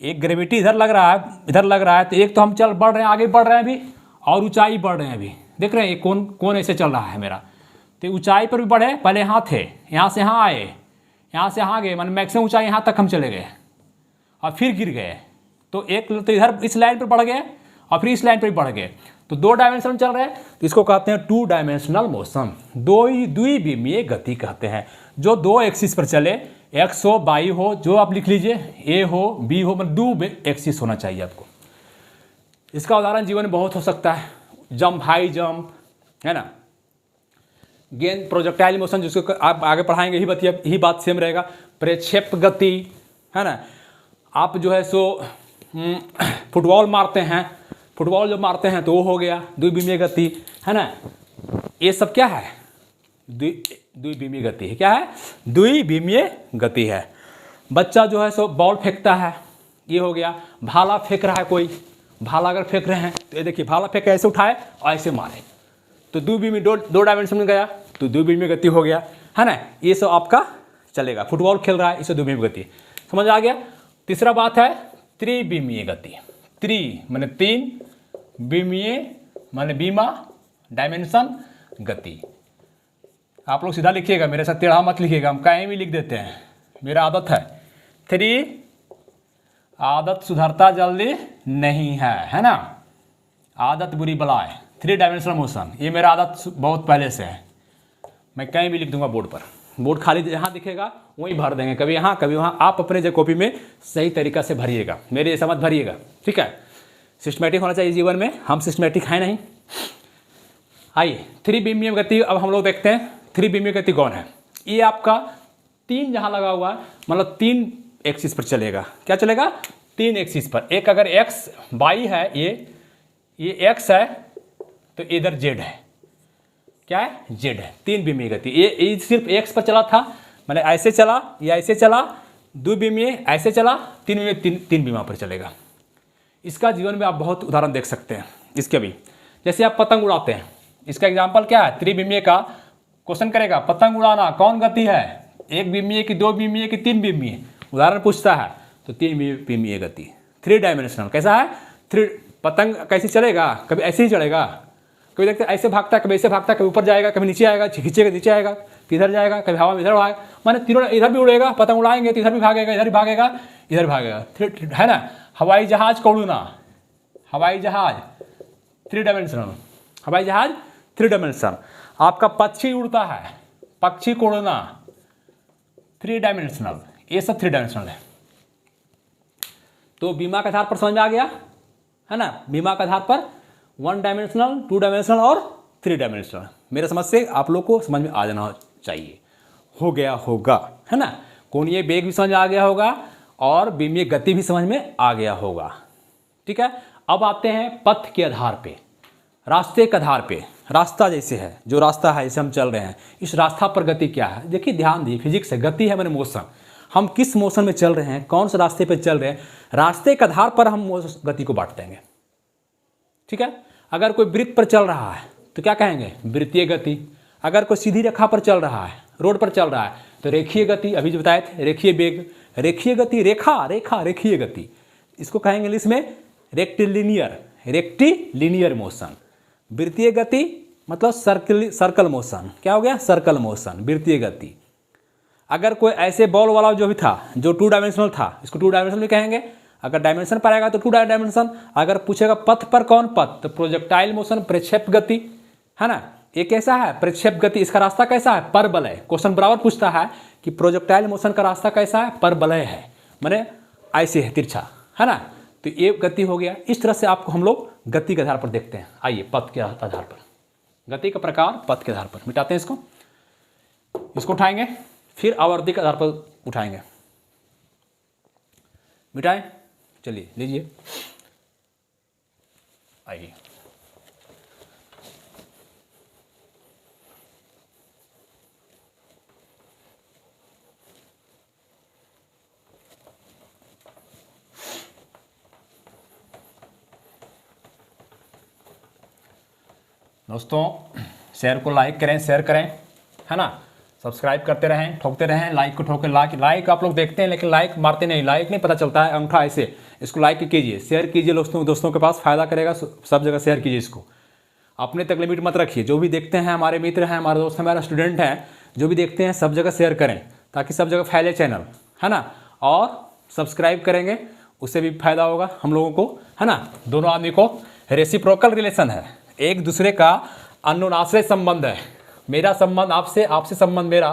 एक ग्रेविटी इधर लग रहा है, इधर लग रहा है, तो एक तो हम बढ़ रहे हैं, आगे बढ़ रहे हैं अभी, और ऊंचाई बढ़ रहे हैं अभी, देख रहे हैं ये कौन ऐसे चल रहा है मेरा, तो ऊंचाई पर भी बढ़े, पहले यहाँ थे, यहाँ से यहाँ आए, यहाँ से यहाँ गए, मान मैक्सिमम ऊंचाई यहाँ तक हम चले गए और फिर गिर गए, तो एक तो इधर इस लाइन पर बढ़ गए और फिर इस लाइन पर भी बढ़ गए, तो 2 डायमेंशन चल रहे हैं, तो इसको कहते हैं 2 डायमेंशनल मोशन, द्विबीमीय गति कहते हैं। जो 2 एक्सिस पर चले, एक्स हो, वाई हो, जो आप लिख लीजिए, ए हो, बी हो, मतलब 2 एक्सिस होना चाहिए आपको। इसका उदाहरण जीवन में बहुत हो सकता है, जंप, हाई जंप, है ना, गेंद, प्रोजेक्टाइल मोशन, जिसको आप आगे पढ़ाएंगे, यही बात सेम रहेगा। प्रक्षेप गति, है ना, आप जो है सो फुटबॉल मारते हैं, फुटबॉल जो मारते हैं तो वो हो गया द्विबीमीय गति, है ना। ये सब क्या है, द्विबीमीय गति है, क्या है, द्विबीमीय गति है। बच्चा जो है सो बॉल फेंकता है, ये हो गया। भाला फेंक रहा है कोई, भाला अगर फेंक रहे हैं तो ये देखिए भाला फेंक के ऐसे उठाए और ऐसे मारे तो दो बीमी दो डायमेंशन में गया तो दो बीमी गति हो गया, है ना। ये सब आपका चलेगा। फुटबॉल खेल रहा है, इसे दो बीमी गति, समझ आ गया। तीसरा बात है त्रिविमीय गति। त्रि माने तीन, विमीय माने बीमा, डायमेंशन, गति। आप लोग सीधा लिखिएगा, मेरे साथ टेढ़ा मत लिखिएगा, हम कहीं भी लिख देते हैं, मेरा आदत है। थ्री, आदत सुधरता जल्दी नहीं है ना, आदत बुरी बलाए। 3 डायमेंशनल मोशन, ये मेरा आदत बहुत पहले से है, मैं कहीं भी लिख दूंगा बोर्ड पर। बोर्ड खाली जहाँ दिखेगा वहीं भर देंगे, कभी यहाँ कभी वहाँ। आप अपने जो कॉपी में सही तरीका से भरिएगा, मेरे जैसा मत भरिएगा, ठीक है। सिस्टमेटिक होना चाहिए जीवन में, हम सिस्टमेटिक हैं नहीं। आइए त्रिविमीय गति अब हम लोग देखते हैं। त्रिविमीय गति कौन है? ये आपका 3 जहाँ लगा हुआ है, मतलब 3 एक्सिस पर चलेगा। क्या चलेगा? 3 एक्सिस पर। एक अगर एक्स वाई है, ये एक्स है तो इधर जेड है। क्या है? जेड है। 3 विमीय गति। ये सिर्फ एक्स पर चला था, मैंने ऐसे चला या ऐसे चला, 2 विमीय ऐसे चला, 3 विमीय 3 विमा पर चलेगा। इसका जीवन में आप बहुत उदाहरण देख सकते हैं इसके भी। जैसे आप पतंग उड़ाते हैं, इसका एग्जाम्पल क्या है? त्रिविमीय का क्वेश्चन करेगा, पतंग उड़ाना कौन गति है? 1 विमीय की, 2 विमीय की, 3 विमीय? उदाहरण पूछता है तो 3 विमीय गति, 3 डायमेंशनल। कैसा है? 3। पतंग कैसे चलेगा? कभी ऐसे ही चलेगा, कभी देखते हैं ऐसे भागता है, कभी ऐसे भागता है, कभी ऊपर जाएगा, कभी नीचे आएगा, खींचेगा नीचे आएगा, किधर जाएगा, कभी हवा में इधर उड़ाएगा। माने तीनों इधर भी उड़ेगा, पतंग उड़ाएंगे तो इधर भी भागेगा, इधर भी भागेगा, इधर भागेगा, है ना। हवाई जहाज को उड़ना, हवाई जहाज 3 डायमेंशनल, हवाई जहाज 3 डायमेंशनल। आपका पक्षी उड़ता है, पक्षी को उड़ना 3 डायमेंशनल, ये सब 3 डायमेंशनल है। तो बीमा के आधार पर समझ में आ गया, है ना। बीमा के आधार पर 1 डायमेंशनल, 2 डायमेंशनल और 3 डायमेंशनल। मेरे समझ से आप लोग को समझ में आ जाना चाहिए, हो गया होगा, है ना। कोणीय वेग भी समझ में आ गया होगा और विमीय गति भी समझ में आ गया होगा, ठीक है। अब आते हैं पथ के आधार पे, रास्ते के आधार पे। रास्ता जैसे है, जो रास्ता है जैसे हम चल रहे हैं, इस रास्ता पर गति क्या है? देखिए ध्यान दिए, फिजिक्स है, गति है मैंने मोशन। हम किस मोशन में चल रहे हैं, कौन से रास्ते पे चल रहे हैं, रास्ते के आधार पर हम गति को बांट देंगे, ठीक है। अगर कोई वृत्त पर चल रहा है तो क्या कहेंगे? वृत्तीय गति। अगर कोई सीधी रेखा पर चल रहा है, रोड पर चल रहा है, तो रेखीय गति। अभी जो बताए थे, रेखीय वेग, रेखीय गति, रेखा रेखा रेखीय गति। इसको कहेंगे इंग्लिश में रेक्टिलिनियर, रेक्टिलिनियर मोशन। वृत्तीय गति मतलब सर्कल मोशन। क्या हो गया? सर्कल मोशन, वृत्तीय गति। अगर कोई ऐसे बॉल वाला जो भी था, जो 2 डायमेंशनल था, इसको 2 डायमेंशनल भी कहेंगे। अगर डायमेंशन पर आएगा तो 2 डायमेंशन। अगर पूछेगा पथ पर कौन पथ, तो प्रोजेक्टाइल मोशन, प्रक्षेप गति, है ना। ये कैसा है? प्रक्षेप गति। इसका रास्ता कैसा है? परवलय। क्वेश्चन बराबर पूछता है कि प्रोजेक्टाइल मोशन का रास्ता कैसा है? परवलय है, माने ऐसे है, तिरछा, है ना। तो ये गति हो गया। इस तरह से आपको हम लोग गति के आधार पर देखते हैं। आइए पथ के आधार पर, गति का प्रकार पथ के आधार पर। मिटाते हैं इसको उठाएंगे, फिर आवर्ती के आधार पर उठाएंगे। मिटाएं, चलिए लीजिए, आइए। दोस्तों शेयर को लाइक करें, शेयर करें, है ना। सब्सक्राइब करते रहें, ठोकते रहें, लाइक को ठोके। लाइक आप लोग देखते हैं लेकिन लाइक मारते नहीं, लाइक नहीं पता चलता है, अंगूठा ऐसे। इसको लाइक कीजिए, शेयर कीजिए, दोस्तों के पास फ़ायदा करेगा, सब जगह शेयर कीजिए इसको। अपने तक लिमिट मत रखिए। जो भी देखते हैं, हमारे मित्र हैं, हमारे दोस्त हैं, हमारे स्टूडेंट हैं, जो भी देखते हैं सब जगह शेयर करें ताकि सब जगह फैले चैनल, है ना। और सब्सक्राइब करेंगे, उससे भी फायदा होगा हम लोगों को, है ना। दोनों आदमी को रेसिप्रोकल रिलेशन है, एक दूसरे का अन्योनाश्रय संबंध है। मेरा संबंध आपसे, आपसे संबंध मेरा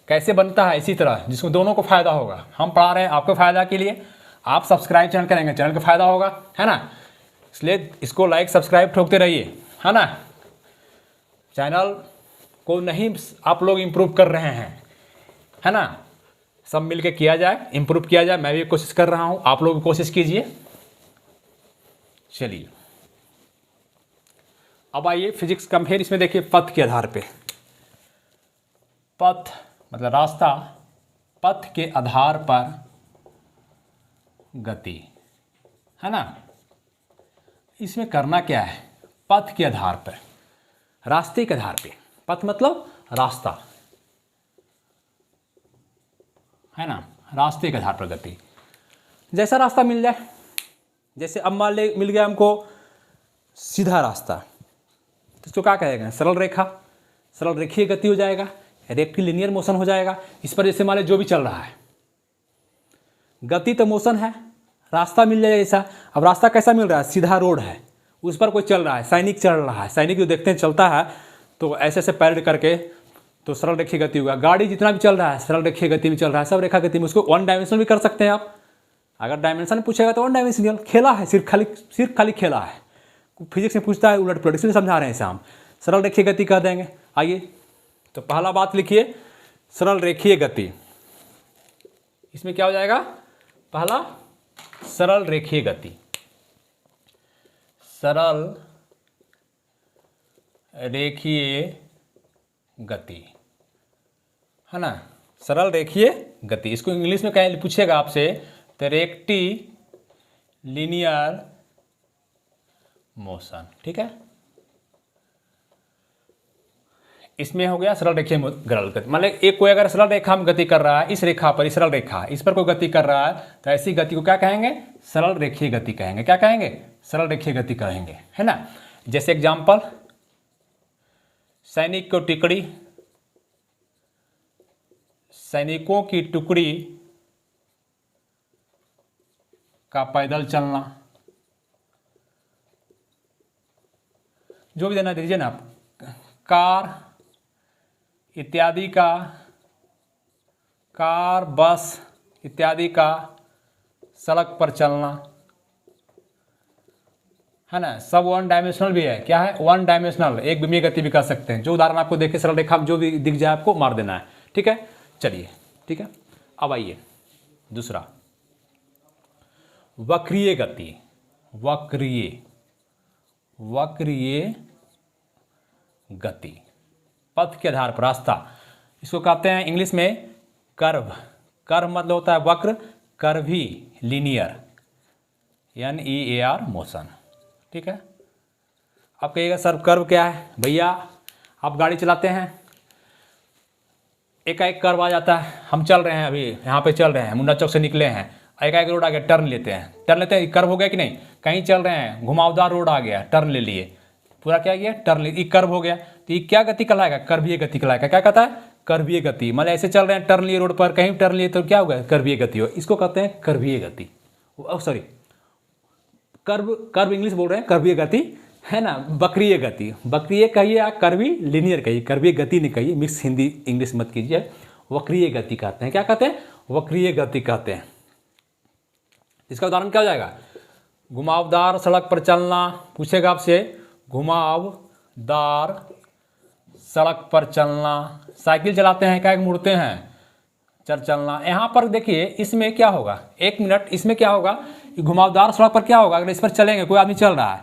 कैसे बनता है, इसी तरह जिसमें दोनों को फायदा होगा। हम पढ़ा रहे हैं आपके फायदा के लिए, आप सब्सक्राइब चैनल करेंगे, चैनल का फायदा होगा, है ना। इसलिए इसको लाइक सब्सक्राइब ठोकते रहिए, है ना। चैनल को नहीं आप लोग इम्प्रूव कर रहे हैं, है ना। सब मिलके किया जाए, इम्प्रूव किया जाए। मैं भी कोशिश कर रहा हूँ, आप लोग भी कोशिश कीजिए। चलिए अब आइए फिजिक्स कंपेयर। इसमें देखिए पथ के आधार पे, पथ मतलब रास्ता, पथ के आधार पर गति, है ना। इसमें करना क्या है, पथ के आधार पर, रास्ते के आधार पे, पथ मतलब रास्ता है ना, रास्ते के आधार पर गति, जैसा रास्ता मिल जाए। जैसे अब मान ले मिल गया हमको सीधा रास्ता, तो इसको क्या कहेगा, सरल रेखा, सरल रेखीय गति हो जाएगा, रेक्टिलिनियर मोशन हो जाएगा। इस पर जैसे मान ले जो भी चल रहा है, गति तो मोशन है, रास्ता मिल जाएगा ऐसा। अब रास्ता कैसा मिल रहा है, सीधा रोड है, उस पर कोई चल रहा है, सैनिक चल रहा है, सैनिक जो देखते हैं चलता है तो ऐसे ऐसे पैरेड करके, तो सरल रेखीय गति होगा। गाड़ी जितना भी चल रहा है सरल रेखीय गति में चल रहा है, सब रेखा गति में। उसको वन डायमेंशनल भी कर सकते हैं आप, अगर डायमेंशन पूछेगा तो वन डायमेंशनल खेला है, सिर्फ खाली खेला है। फिजिक्स में पूछता है उलट पुलट, इसलिए समझा रहे हैं इसे हम, सरल रेखीय गति कह देंगे। आइए तो पहला बात लिखिए, सरल रेखीय गति, इसमें क्या हो जाएगा, पहला सरल रेखीय गति, सरल रेखीय गति है ना, सरल रेखीय गति। इसको इंग्लिश में कहीं पूछेगा आपसे तो रेक्टी लीनियर मोशन, ठीक है। इसमें हो गया सरल रेखीय गति, मतलब एक कोई अगर सरल रेखा में गति कर रहा है, इस रेखा पर, इस सरल रेखा, इस पर कोई गति कर रहा है तो ऐसी गति को क्या कहेंगे, सरल रेखीय गति कहेंगे। क्या कहेंगे, सरल रेखीय गति कहेंगे, है ना। जैसे एग्जाम्पल, सैनिक को टुकड़ी, सैनिकों की टुकड़ी का पैदल चलना, जो भी देना दीजिए ना आप, कार इत्यादि का, कार बस इत्यादि का सड़क पर चलना, है ना। सब वन डायमेंशनल भी है, क्या है, वन डायमेंशनल, एक विमीय गति भी कर सकते हैं। जो उदाहरण आपको देखे सरल रेखा में जो भी दिख जाए आपको मार देना है, ठीक है। चलिए ठीक है, अब आइए दूसरा, वक्रीय गति, वक्रीय गति, पथ के आधार पर, रास्ता, इसको कहते हैं इंग्लिश में कर्व। कर्व मतलब होता है वक्र, कर्वी लीनियर, NEAR मोशन, ठीक है। आप कहिएगा सर कर्व क्या है, भैया आप गाड़ी चलाते हैं, एकाएक कर्व आ जाता है, हम चल रहे हैं, अभी यहाँ पे चल रहे हैं, मुन्ना चौक से निकले हैं, एकाएक रोड आ गया, टर्न लेते हैं, टर्न लेते हैं, कर्व हो गया कि नहीं। कहीं चल रहे हैं, घुमावदार रोड आ गया, टर्न ले लिए, पूरा क्या गया, टर्न ले, ये कर्व हो गया। तो ये क्या गति कहलाएगा, कर्वीय गति कहलाएगा। क्या कहता है, कर्वीय गति, मतलब ऐसे चल रहे हैं, टर्न लिए रोड पर, कहीं टर्न लिए तो क्या होगा, कर्वीय गति हो, इसको कहते हैं कर्वीय गति। सॉरी, कर्व इंग्लिश बोल रहे हैं, कर्वीय गति है ना। वक्रीय गति, वक्रीय कहिए या कर्वी लीनियर कहिए, कर्वीय गति नहीं कहिए, मिक्स हिंदी इंग्लिश मत कीजिए। वक्रीय गति कहते हैं, क्या कहते हैं, वक्रीय गति कहते हैं। इसका उदाहरण क्या हो जाएगा, घुमावदार सड़क पर चलना, पूछेगा आपसे, घुमावदार सड़क पर चलना, साइकिल चलाते हैं, क्या मुड़ते हैं, चलना। यहाँ पर देखिए इसमें क्या होगा, एक मिनट, इसमें क्या होगा, घुमावदार सड़क पर क्या होगा, अगर इस पर चलेंगे, कोई आदमी चल रहा है,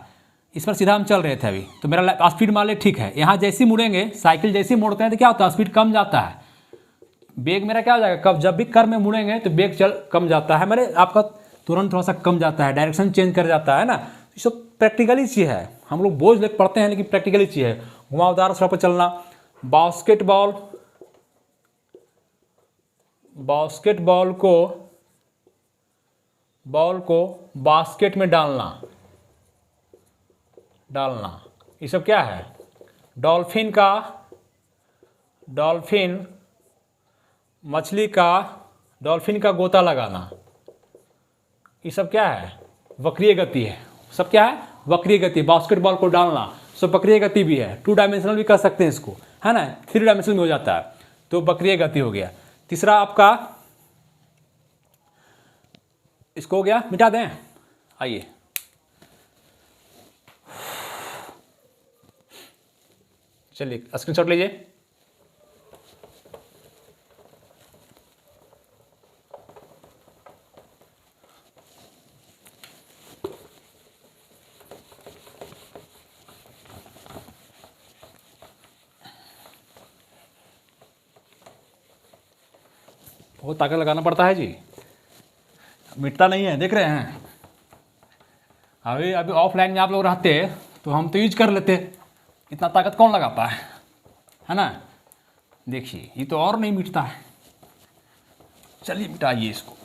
इस पर सीधा हम चल रहे थे अभी, तो मेरा स्पीड मान ले ठीक है, यहाँ जैसे मुड़ेंगे, साइकिल जैसे मोड़ते हैं तो क्या होता है, स्पीड कम जाता है, बेग मेरा क्या हो जाएगा, कब जब भी कर्व में मुड़ेंगे तो बेग कम जाता है, मेरे आपका तुरंत थोड़ा सा कम जाता है, डायरेक्शन चेंज कर जाता है ना। ये सब प्रैक्टिकली चीज़ है, हम लोग बोझ लेकर पढ़ते हैं लेकिन प्रैक्टिकली चीज़ है। घुमावदार सड़क पर चलना, बास्केटबॉल को बास्केट में डालना, ये सब क्या है, डॉल्फिन का गोता लगाना, ये सब क्या है, वक्रीय गति है। सब क्या है, वक्रीय गति, बास्केटबॉल को डालना सब वक्रीय गति भी है। 2 डायमेंशनल भी कर सकते हैं इसको, है ना, 3 डायमेंशनल में हो जाता है, तो वक्रीय गति हो गया। तीसरा आपका, इसको हो गया, मिटा दें, आइए चलिए स्क्रीनशॉट लीजिए। बहुत ताकत लगाना पड़ता है जी, मिटता नहीं है, देख रहे हैं। अभी अभी ऑफलाइन में आप लोग रहते तो हम तो यूज कर लेते, इतना ताकत कौन लगाता है ना। देखिए ये तो और नहीं मिटता है, चलिए मिटाइए इसको।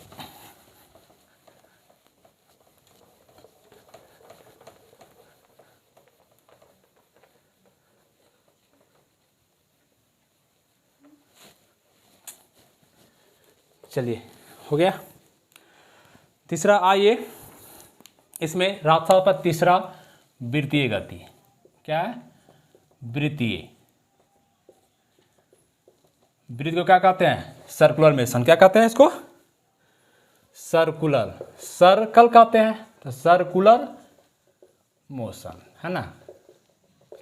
चलिए हो गया। तीसरा आइए, इसमें रास्ता पर तीसरा वृत्तीय गति। क्या है? वृत्तीय। वृत्त को क्या कहते हैं? Circular motion. क्या कहते हैं इसको? सर्कुलर, सर्कल कहते हैं तो सर्कुलर मोशन, है ना।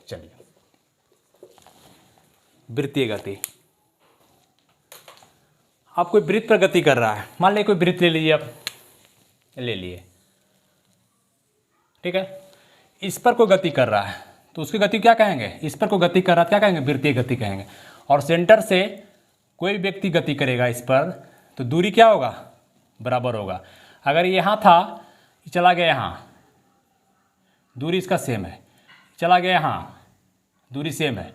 चलिए वृत्तीय गति। आप कोई वृत्त पर गति कर रहा है, मान लीजिए कोई वृत्त ले लीजिए, आप ले लिए, ठीक है। इस पर कोई गति कर रहा है तो उसकी गति क्या कहेंगे? इस पर कोई गति कर रहा है क्या कहेंगे? वृत्तीय गति कहेंगे। और सेंटर से कोई व्यक्ति गति करेगा इस पर तो दूरी क्या होगा? बराबर होगा। अगर यहाँ था, चला गया यहाँ, दूरी इसका सेम है, चला गया यहाँ, दूरी सेम है,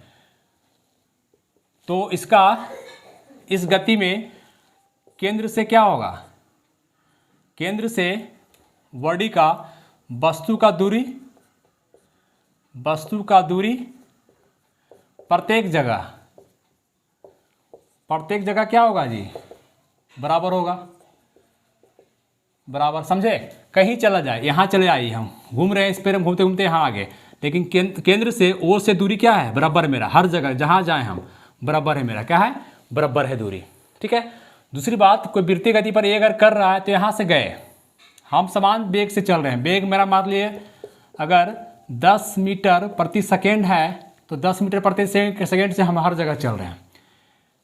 तो इसका इस गति में केंद्र से क्या होगा? केंद्र से बॉडी का वस्तु का दूरी प्रत्येक जगह क्या होगा जी? बराबर होगा। बराबर, समझे? कहीं चला जाए, यहाँ चले आइए, हम घूम रहे हैं इस पर, हम घूमते घूमते यहाँ आ गए, लेकिन केंद्र से ओर से दूरी क्या है? बराबर है मेरा। हर जगह जहाँ जाए हम, बराबर है मेरा। क्या है? बराबर है दूरी, ठीक है। दूसरी बात, कोई वृत्तीय गति पर ये अगर कर रहा है तो यहाँ से गए, हम समान वेग से चल रहे हैं। वेग मेरा मान लिए अगर 10 मीटर प्रति सेकेंड है तो 10 मीटर प्रति सेकेंड से हम हर जगह चल रहे हैं।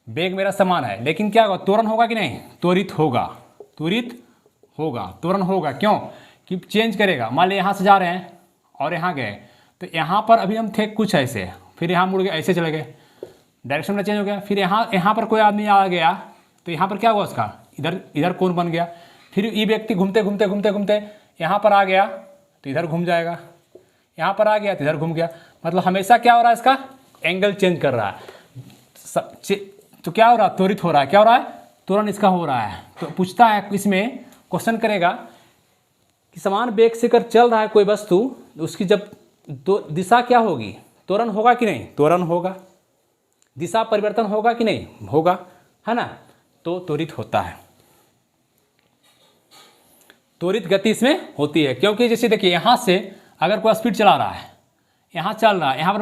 वेग मेरा समान है, लेकिन क्या होगा? त्वरण होगा कि नहीं? त्वरित होगा, त्वरण होगा। क्यों? कि चेंज करेगा। मान लीजिए यहाँ से जा रहे हैं और यहाँ गए, तो यहाँ पर अभी हम थे कुछ ऐसे, फिर यहाँ मुड़ गए, ऐसे चले गए, डायरेक्शन में चेंज हो गया। फिर यहाँ पर कोई आदमी आ गया तो यहाँ पर क्या हुआ? उसका इधर कोण बन गया। फिर ये व्यक्ति घूमते यहाँ पर आ गया तो इधर घूम जाएगा, यहाँ पर आ गया तो इधर घूम गया। मतलब हमेशा क्या हो रहा है? इसका एंगल चेंज कर रहा है। तो क्या हो रहा है? त्वरित हो रहा है। क्या हो रहा है? त्वरण इसका हो रहा है। तो पूछता है, इसमें क्वेश्चन करेगा कि समान वेग से कर चल रहा है कोई वस्तु, उसकी जब दिशा क्या होगी? त्वरण होगा कि नहीं? त्वरण होगा। दिशा परिवर्तन होगा कि नहीं? होगा, है ना। तो त्वरित होता है, त्वरित गति इसमें होती है। क्योंकि जैसे देखिए, यहाँ से अगर कोई स्पीड चला रहा है, यहाँ चल रहा है, यहाँ पर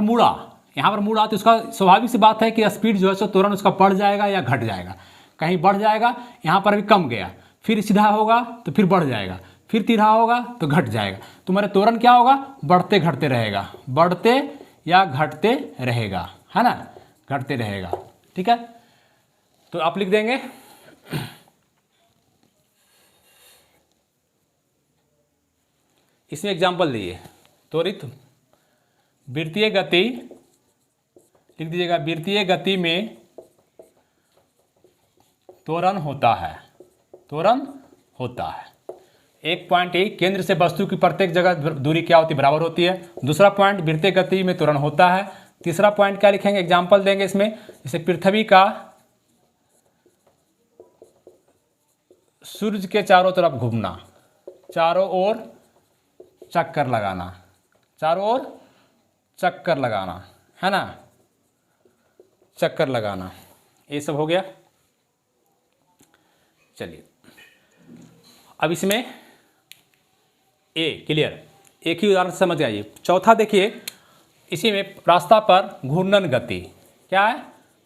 मुड़ा तो उसका स्वाभाविक सी बात है कि स्पीड जो है सो त्वरण उसका बढ़ जाएगा या घट जाएगा। कहीं बढ़ जाएगा, यहाँ पर भी कम गया, फिर सीधा होगा तो फिर बढ़ जाएगा, फिर तिरछा होगा तो घट जाएगा। तो मेरा त्वरण क्या होगा? बढ़ते घटते रहेगा, बढ़ते या घटते रहेगा, है ना, घटते रहेगा, ठीक है। तो आप लिख देंगे इसमें एग्जाम्पल दिए, त्वरित वृत्तीय गति, लिख दीजिएगा, वृत्तीय गति में त्वरण होता है, त्वरण होता है। एक पॉइंट ये, केंद्र से वस्तु की प्रत्येक जगह दूरी क्या होती है? बराबर होती है। दूसरा पॉइंट, वृत्तीय गति में त्वरण होता है। तीसरा पॉइंट क्या लिखेंगे? एग्जाम्पल देंगे इसमें, जैसे पृथ्वी का सूर्य के चारों तरफ घूमना, चारों ओर चक्कर लगाना, चारों ओर चक्कर लगाना, है ना, चक्कर लगाना, ये सब हो गया। चलिए अब इसमें क्लियर, एक ही उदाहरण समझ आइए। चौथा देखिए, इसी में रास्ता पर घूर्णन गति। क्या है?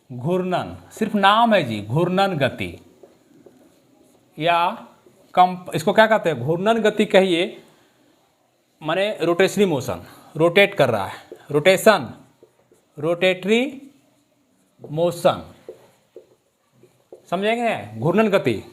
घूर्णन, सिर्फ नाम है जी, घूर्णन गति या इसको क्या कहते हैं? घूर्णन गति कहिए, माने रोटेशनरी मोशन, रोटेट कर रहा है, रोटेशन, रोटेटरी मोशन, समझेंगे? घूर्णन गति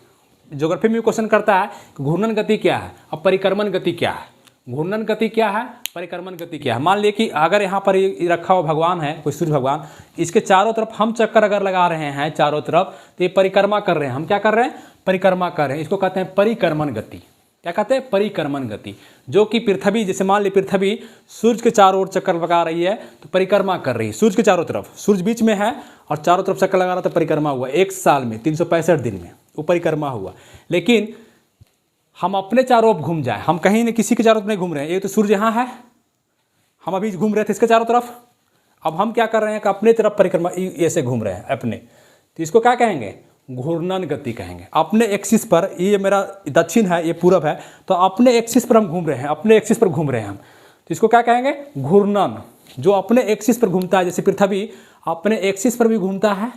ज्योग्राफी में क्वेश्चन करता है घूर्णन गति क्या है, अब परिक्रमण गति क्या है। घूर्णन गति क्या है, परिक्रमण गति क्या है। मान लिया कि अगर यहाँ पर ये रखा हुआ भगवान है, कोई सूर्य भगवान, इसके चारों तरफ हम चक्कर अगर लगा रहे हैं चारों तरफ, तो ये परिक्रमा कर रहे हैं। हम क्या कर रहे हैं? परिक्रमा कर रहे हैं। इसको कहते हैं परिक्रमण गति। क्या कहते हैं, परिक्रमण गति। जो कि पृथ्वी, जैसे मान ली पृथ्वी सूर्य के चारों ओर चक्कर लगा रही है तो परिक्रमा कर रही है सूर्य के चारों तरफ, सूर्य बीच में है और चारों तरफ चक्कर लगा रहा तो परिक्रमा हुआ एक साल में 365 दिन में वो परिक्रमा हुआ। लेकिन हम अपने चारों ओर घूम जाए, हम कहीं न किसी के चारों तरफ नहीं घूम रहे हैं, ये तो सूर्य यहाँ है, हम अभी घूम रहे थे इसके चारों तरफ, अब हम क्या कर रहे हैं कि अपने तरफ परिक्रमा ऐसे घूम रहे हैं अपने, तो इसको क्या कहेंगे, घूर्णन गति कहेंगे। अपने एक्सिस पर, ये मेरा दक्षिण है, ये पूरब है, तो अपने एक्सिस पर हम घूम रहे हैं, अपने एक्सिस पर घूम रहे हैं हम, तो इसको क्या कहेंगे, घूर्णन। जो अपने एक्सिस पर घूमता है, जैसे पृथ्वी अपने एक्सिस पर भी घूमता है,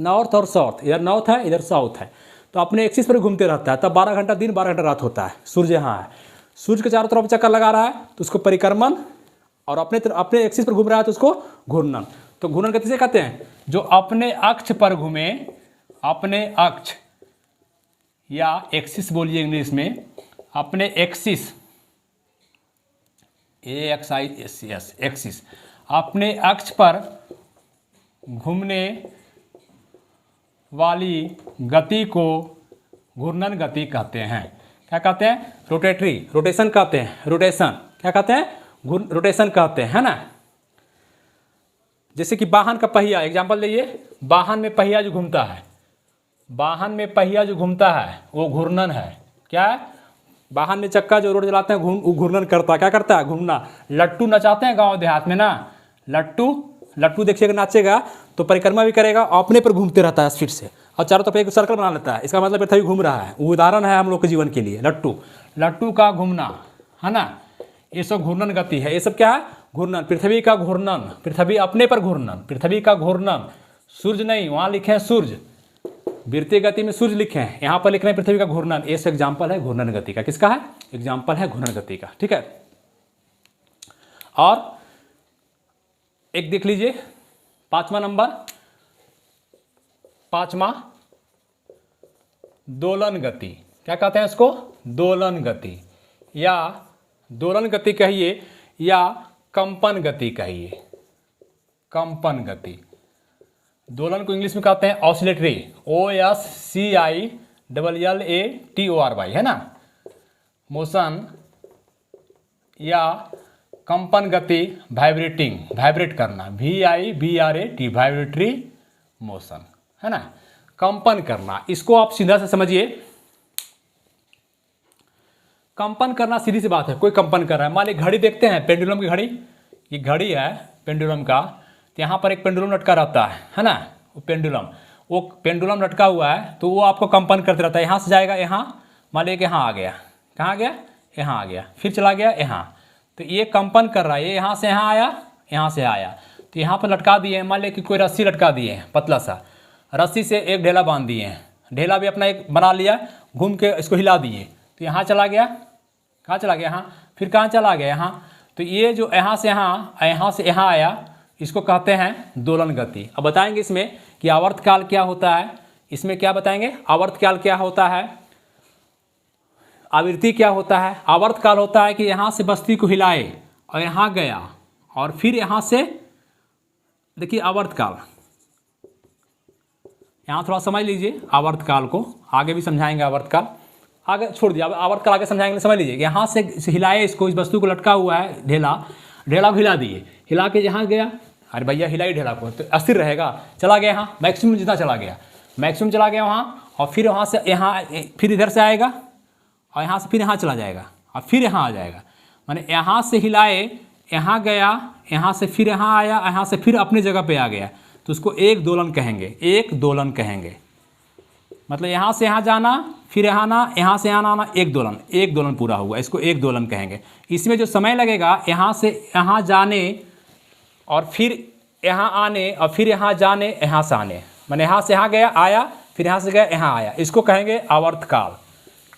नॉर्थ और साउथ, इधर नॉर्थ है इधर साउथ है, तो अपने एक्सिस पर घूमते रहता है, तब 12 घंटा दिन 12 घंटा रात होता है। सूर्य यहाँ है, सूर्य के चारों तरफ चक्कर लगा रहा है तो उसको परिक्रमण, और अपने एक्सिस पर घूम रहा है तो उसको घूर्णन। तो घूर्णन गति से कहते हैं जो अपने अक्ष पर घूमे, अपने अक्ष या एक्सिस बोलिए इंग्लिश में, अपने एक्सिस, AXIS एक्सिस, अपने अक्ष पर घूमने वाली गति को घूर्णन गति कहते हैं। क्या कहते हैं, रोटेटरी, रोटेशन कहते हैं, रोटेशन क्या कहते हैं, रोटेशन कहते हैं, है ना। जैसे कि वाहन का पहिया, एग्जांपल लिए, वाहन में पहिया जो घूमता है, वाहन में पहिया जो घूमता है वो घूर्णन है। क्या है, वाहन में चक्का जो रोड चलाते हैं घूर्णन करता है, क्या करता है, घूमना। लट्टू नचाते हैं गांव देहात में ना, लट्टू देखिएगा नाचेगा तो परिक्रमा भी करेगा, अपने पर घूमते रहता है स्पीड से, और चारों तरफ एक सर्कल बना लेता है, इसका मतलब पृथ्वी घूम रहा है। वो उदाहरण है हम लोग के जीवन के लिए, लट्टू का घूमना, है ना, ये सब घूर्णन गति है। ये सब क्या है, घूर्णन, पृथ्वी का घूर्णन, पृथ्वी अपने पर घूर्णन, पृथ्वी का घूर्णन। सूर्य नहीं, वहाँ लिखे हैं सूर्य, वृत्तीय गति में सूर्य लिखे हैं, यहाँ पर लिख रहे हैं पृथ्वी का घूर्णन। ये सब एग्जाम्पल है घूर्णन गति का। किसका है, एग्जाम्पल है घूर्णन गति का, ठीक है। और एक देख लीजिए, 5वां नंबर, 5वां दोलन गति। क्या कहते हैं इसको, दोलन गति, या दोलन गति कहिए या कंपन गति कहिए, कंपन गति। दोलन को इंग्लिश में कहते हैं ऑसिलेटरी, OSCILLATORY, है ना, मोशन या कंपन गति, वाइब्रेटिंग, वाइब्रेट करना, VIBRAT, वाइब्रेटरी मोशन, है ना, कंपन करना। इसको आप सीधा से समझिए, कंपन करना सीधी सी बात है। कोई कंपन कर रहा है, मान ली घड़ी देखते हैं, पेंडुलम की घड़ी, ये घड़ी है पेंडुलम का, तो यहाँ पर एक पेंडुलम लटका रहता है ना, वो पेंडुलम लटका हुआ है, तो वो आपको कंपन करते रहता है। यहाँ से जाएगा यहाँ, मान लीजिए कि यहाँ आ गया, कहाँ गया, यहाँ आ गया, फिर चला गया यहाँ, तो ये कंपन कर रहा है। ये यहाँ से यहाँ आया, यहाँ से आया, तो यहाँ पर लटका दिए हैं, मान लीजिए कि कोई रस्सी लटका दिए हैं, पतला सा रस्सी से एक ढेला बांध दिए हैं, ढेला भी अपना एक बना लिया, घूम के इसको हिला दिए, तो यहाँ चला गया, कहाँ चला गया, यहाँ, फिर कहाँ चला गया, यहाँ। तो ये जो यहाँ से यहाँ आया, इसको कहते हैं दोलन गति। अब बताएंगे इसमें कि आवर्तकाल क्या होता है, इसमें क्या बताएंगे, आवर्तकाल क्या होता है, आवृत्ति क्या होता है। आवर्तकाल होता है कि यहाँ से बस्ती को हिलाए और यहाँ गया, और फिर यहाँ से, देखिए आवर्तकाल, यहाँ थोड़ा समझ लीजिए आवर्तकाल को, आगे भी समझाएंगे आवर्तकाल, आगे छोड़ दिया, आवर्तकाल आगे समझाएंगे, समझ लीजिए कि यहाँ से हिलाए इसको, इस वस्तु को लटका हुआ है ढेला को हिला दिए, हिला के जहाँ गया, अरे भैया हिलाई ढेला को तो अस्थिर रहेगा, चला गया यहाँ, मैक्सिमम जितना चला गया, मैक्सिमम चला गया वहाँ, और फिर वहाँ से यहाँ, फिर इधर से आएगा और यहाँ से फिर यहाँ चला जाएगा और फिर यहाँ आ जाएगा। माने यहाँ से हिलाए, यहाँ गया, यहाँ से फिर यहाँ आया, यहाँ से फिर अपनी जगह पे आ गया, तो उसको एक दोलन कहेंगे, एक दोलन कहेंगे। मतलब यहाँ से यहाँ जाना, फिर यहाँ आना, यहाँ से यहाँ आना, एक दोलन पूरा हुआ, इसको एक दोलन कहेंगे। इसमें जो समय लगेगा यहाँ से यहाँ जाने और फिर यहाँ आने और फिर यहाँ जाने, यहाँ से आने, माने यहाँ से यहाँ गया आया, फिर यहाँ से गया यहाँ आया, इसको कहेंगे आवर्तकाल।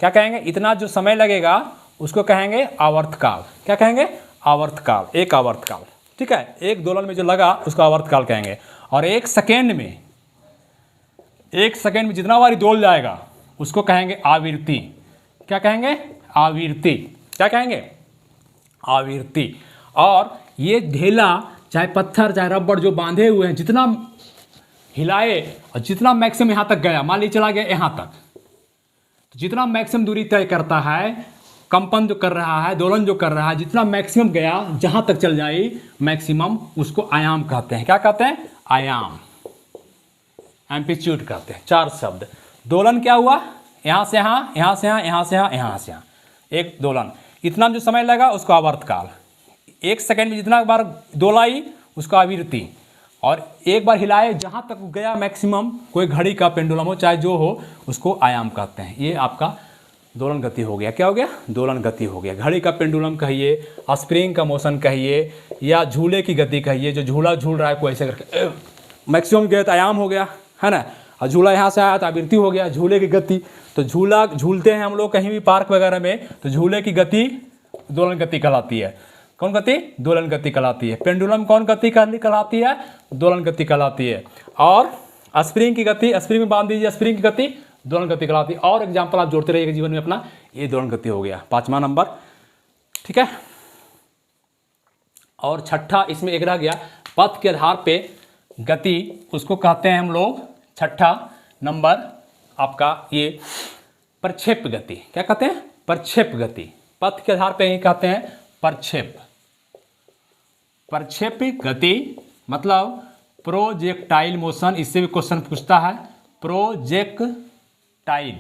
क्या कहेंगे, इतना जो समय लगेगा उसको कहेंगे आवर्तकाल। क्या कहेंगे, आवर्तकाल, एक आवर्तकाल, ठीक है। एक दोलन में जो लगा उसको आवर्तकाल कहेंगे। और एक सेकेंड में जितना बारी दोल जाएगा उसको कहेंगे आवृत्ति। क्या कहेंगे, आवृत्ति। क्या कहेंगे, आवृत्ति। और ये ढेला चाहे पत्थर चाहे रबड़ जो बांधे हुए हैं, जितना हिलाए और जितना मैक्सिमम यहाँ तक गया, मान लीजिए चला गया यहाँ तक, तो जितना मैक्सिमम दूरी तय करता है कंपन जो कर रहा है, दोलन जो कर रहा है, जितना मैक्सिमम गया, जहां तक चल जाए मैक्सिमम, उसको आयाम कहते हैं। क्या कहते हैं? आयाम, एम्पलीट्यूड कहते हैं। 4 शब्द। दोलन क्या हुआ? यहाँ से यहाँ, यहाँ से यहाँ, यहाँ से यहाँ, यहाँ से यहाँ, एक दोलन। इतना जो समय लगा उसको आवर्तकाल। 1 सेकंड में जितना बार दोलाई उसका आवृत्ति, और एक बार हिलाए जहां तक गया मैक्सिमम, कोई घड़ी का पेंडुलम हो चाहे जो हो, उसको आयाम कहते हैं। ये आपका दोलन गति हो गया। क्या हो गया? दोलन गति हो गया। घड़ी का पेंडुलम कहिए, स्प्रिंग का मोशन कहिए, या झूले की गति कहिए, जो झूला झूल रहा है कोई ऐसे करके मैक्सिमम गया तो आयाम हो गया, है ना। और झूला यहाँ से आया तो आवृत्ति हो गया, झूले की गति। तो झूला झूलते हैं हम लोग कहीं भी पार्क वगैरह में, तो झूले की गति दोलन गति कहलाती है। कौन गति? दोलन गति कहलाती है। पेंडुलम कौन गति कहलाती है? दोलन गति कहलाती है। और स्प्रिंग की गति, स्प्रिंग में बांध दीजिए, स्प्रिंग की गति दोलन गति कहलाती है। और एग्जाम्पल आप जोड़ते रहिएगा जीवन में अपना, ये दोलन गति हो गया 5वां नंबर, ठीक है। और छठा इसमें एक रह गया, पथ के आधार पे गति, उसको कहते हैं हम लोग 6ठा नंबर आपका ये प्रक्षेप गति। क्या कहते हैं? प्रक्षेप गति। पथ के आधार पे ही कहते हैं प्रक्षेप। प्रक्षेप गति मतलब प्रोजेक्टाइल मोशन। इससे भी क्वेश्चन पूछता है, प्रोजेक्टाइल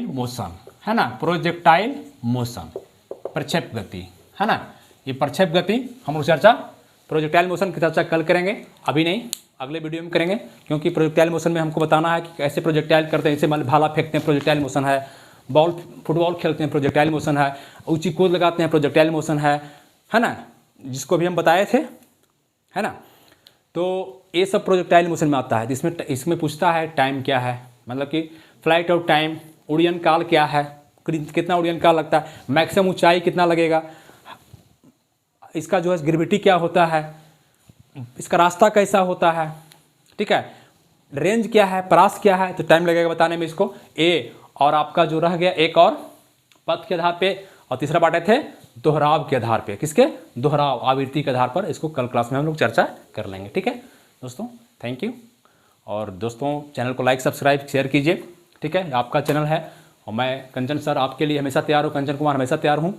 मोशन, है ना, प्रोजेक्टाइल मोशन, प्रक्षेप गति, है ना। ये प्रक्षेप गति हम लोग चर्चा, प्रोजेक्टाइल मोशन की चर्चा कल करेंगे, अभी नहीं, अगले वीडियो में करेंगे। क्योंकि प्रोजेक्टाइल मोशन में हमको बताना है कि कैसे प्रोजेक्टाइल करते हैं। जैसे मान भाला फेंकते हैं, प्रोजेक्टाइल मोशन है। बॉल, फुटबॉल खेलते हैं, प्रोजेक्टाइल मोशन है। ऊंची कूद लगाते हैं, प्रोजेक्टाइल मोशन है ना, जिसको भी हम बताए थे, है ना। तो ये सब प्रोजेक्टाइल मोशन में आता है। जिसमें इसमें पूछता है टाइम क्या है, मतलब कि फ्लाइट ऑफ टाइम, उड़ियन काल क्या है, कितना उड़ियन काल लगता है, मैक्सिमम ऊंचाई कितना लगेगा, इसका जो है ग्रेविटी क्या होता है, इसका रास्ता कैसा होता है, ठीक है, रेंज क्या है, परास क्या है, तो टाइम लगेगा बताने में इसको। ए और आपका जो रह गया एक और पथ के आधार पे, और तीसरा बाटे थे दोहराव के आधार पे। किसके? दोहराव, आवृत्ति के आधार पर। इसको कल क्लास में हम लोग चर्चा कर लेंगे, ठीक है दोस्तों। Thank you. और दोस्तों चैनल को लाइक, सब्सक्राइब, शेयर कीजिए, ठीक है। आपका चैनल है और मैं कंचन सर आपके लिए हमेशा तैयार हूँ, कंचन कुमार हमेशा तैयार हूँ,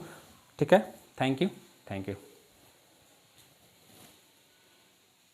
ठीक है। Thank you.